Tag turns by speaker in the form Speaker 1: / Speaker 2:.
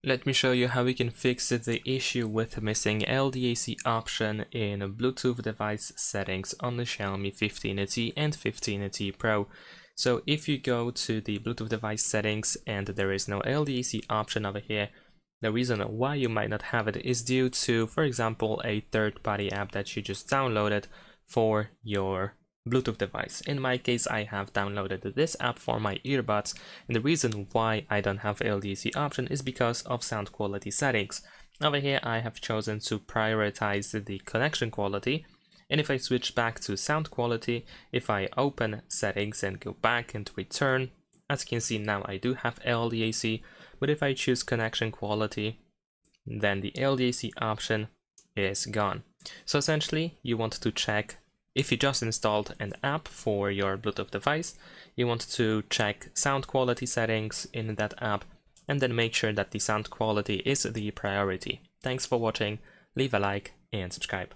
Speaker 1: Let me show you how we can fix the issue with missing LDAC option in Bluetooth device settings on the Xiaomi 15T and 15T Pro. So if you go to the Bluetooth device settings and there is no LDAC option over here, the reason why you might not have it is due to, for example, a third-party app that you just downloaded for your Bluetooth device. In my case, I have downloaded this app for my earbuds, and the reason why I don't have LDAC option is because of sound quality settings. Over here, I have chosen to prioritize the connection quality, and if I switch back to sound quality, if I open settings and go back and return, as you can see now I do have LDAC, but if I choose connection quality, then the LDAC option is gone. So essentially, you want to check. If you just installed an app for your Bluetooth device, you want to check sound quality settings in that app and then make sure that the sound quality is the priority. Thanks for watching, leave a like and subscribe.